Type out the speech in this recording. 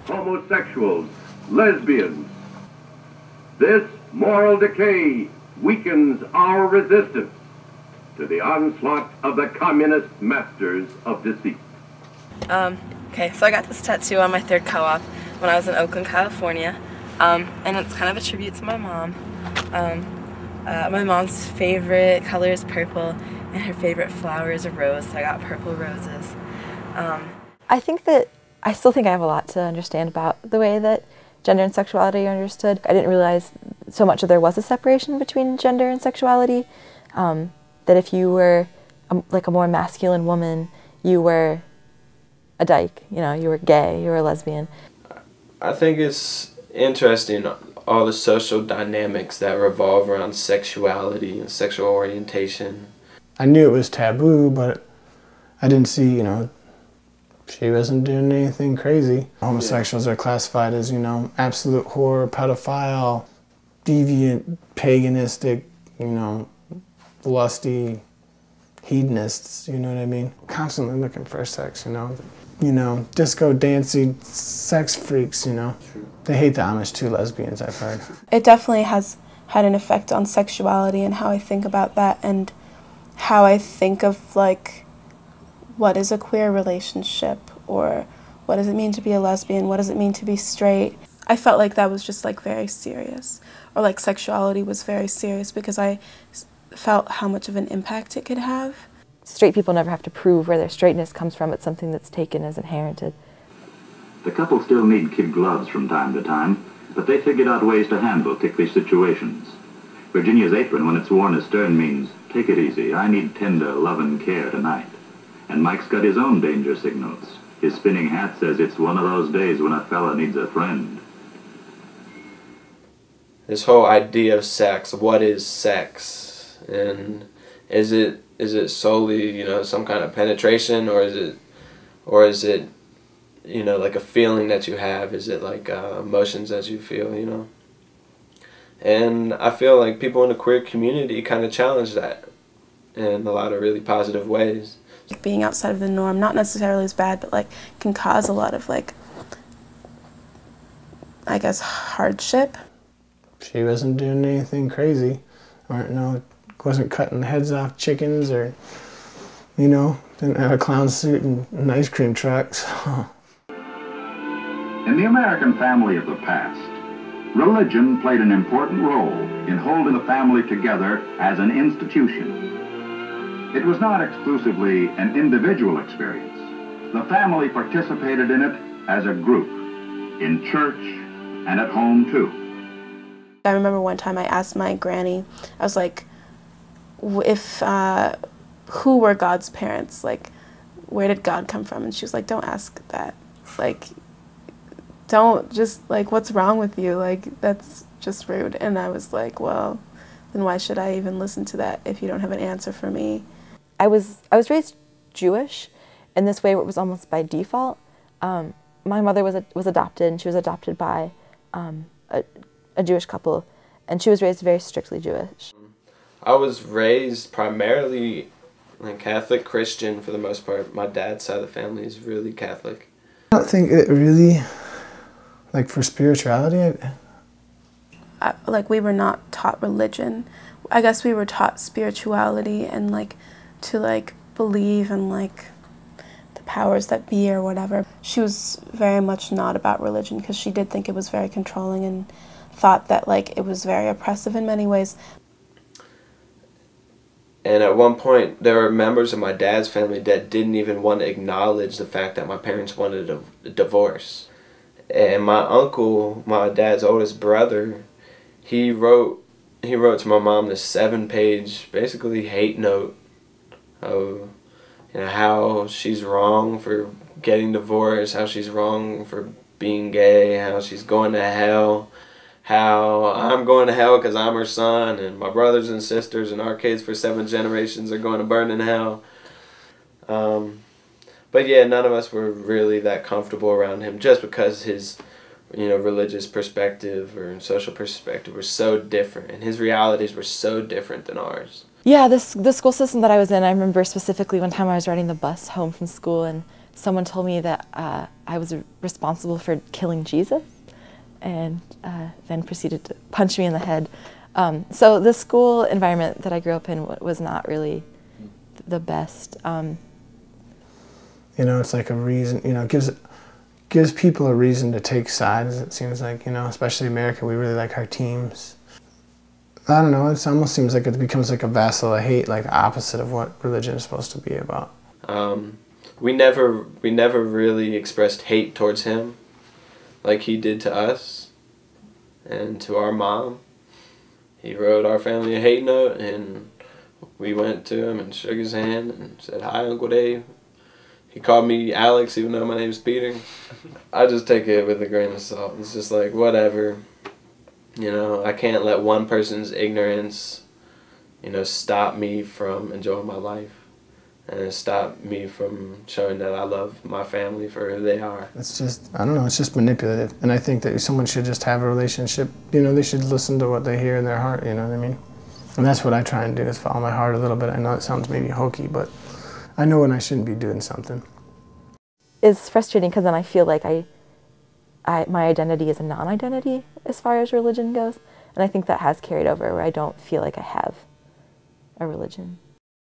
homosexuals, lesbians. This moral decay weakens our resistance to the onslaught of the communist masters of deceit. Okay, so I got this tattoo on my third co-op when I was in Oakland, California, and it's kind of a tribute to my mom. My mom's favorite color is purple, and her favorite flower is a rose, so I got purple roses. I still think I have a lot to understand about the way that gender and sexuality are understood. I didn't realize so much that there was a separation between gender and sexuality, that if you were like a more masculine woman, you were a dyke, you know, you were gay, you were a lesbian. I think it's interesting, all the social dynamics that revolve around sexuality and sexual orientation. I knew it was taboo, but I didn't see, you know, she wasn't doing anything crazy. Homosexuals are classified as, you know, absolute whore, pedophile, deviant, paganistic, you know, lusty hedonists, you know what I mean? Constantly looking for sex, you know. You know, disco dancing sex freaks, you know. They hate the Amish too, lesbians, I've heard. It definitely has had an effect on sexuality and how I think about that and how I think of, like, what is a queer relationship, or what does it mean to be a lesbian, what does it mean to be straight. I felt like that was just, like, very serious, or like sexuality was very serious because I felt how much of an impact it could have. Straight people never have to prove where their straightness comes from. It's something that's taken as inherited. The couple still need kid gloves from time to time, but they figured out ways to handle ticklish situations. Virginia's apron, when it's worn astern, means, take it easy, I need tender love and care tonight. And Mike's got his own danger signals. His spinning hat says it's one of those days when a fella needs a friend. This whole idea of sex, what is sex? And is it solely, you know, some kind of penetration, or is it, you know, like a feeling that you have? Is it like emotions that you feel, you know? And I feel like people in the queer community kind of challenge that in a lot of really positive ways. Being outside of the norm, not necessarily as bad, but like can cause a lot of, like, I guess, hardship. She wasn't doing anything crazy, or, you know, wasn't cutting the heads off chickens, or, you know, didn't have a clown suit and an ice cream truck. So. In the American family of the past, religion played an important role in holding the family together as an institution. It was not exclusively an individual experience. The family participated in it as a group, in church and at home too. I remember one time I asked my granny, I was like, if, who were God's parents? Like, where did God come from? And she was like, don't ask that. Like, don't just, like, what's wrong with you? Like, that's just rude. And I was like, well, then why should I even listen to that if you don't have an answer for me? I was raised Jewish in this way where it was almost by default. My mother was adopted, and she was adopted by a Jewish couple, and she was raised very strictly Jewish. I was raised primarily like Catholic Christian for the most part. My dad's side of the family is really Catholic. I don't think it really, like, for spirituality, like, we were not taught religion. I guess we were taught spirituality and, like, to, like, believe in, like, the powers that be or whatever. She was very much not about religion because she did think it was very controlling and thought that, like, it was very oppressive in many ways. And at one point, there were members of my dad's family that didn't even want to acknowledge the fact that my parents wanted a divorce. And my uncle, my dad's oldest brother, he wrote to my mom this 7-page, basically, hate note of, you know, how she's wrong for getting divorced, how she's wrong for being gay, how she's going to hell, how I'm going to hell because I'm her son, and my brothers and sisters and our kids for 7 generations are going to burn in hell. But yeah, none of us were really that comfortable around him just because his, you know, religious perspective or social perspective were so different, and his realities were so different than ours. Yeah, the school system that I was in, I remember specifically one time I was riding the bus home from school, and someone told me that I was responsible for killing Jesus, and then proceeded to punch me in the head. So the school environment that I grew up in was not really the best. You know, it's like a reason, you know, it gives people a reason to take sides, it seems like, you know, especially America, we really like our teams. I don't know, it almost seems like it becomes like a vassal of hate, like the opposite of what religion is supposed to be about. We never really expressed hate towards him like he did to us and to our mom. He wrote our family a hate note, and we went to him and shook his hand and said, "Hi, Uncle Dave." He called me Alex, even though my name's Peter. I just take it with a grain of salt. It's just like, whatever. You know, I can't let one person's ignorance, you know, stop me from enjoying my life. And stop me from showing that I love my family for who they are. It's just, I don't know, it's just manipulative. And I think that someone should just have a relationship, you know, they should listen to what they hear in their heart, you know what I mean? And that's what I try and do, is follow my heart a little bit. I know it sounds maybe hokey, but I know when I shouldn't be doing something. It's frustrating because then I feel like my identity is a non-identity as far as religion goes. And I think that has carried over, where I don't feel like I have a religion.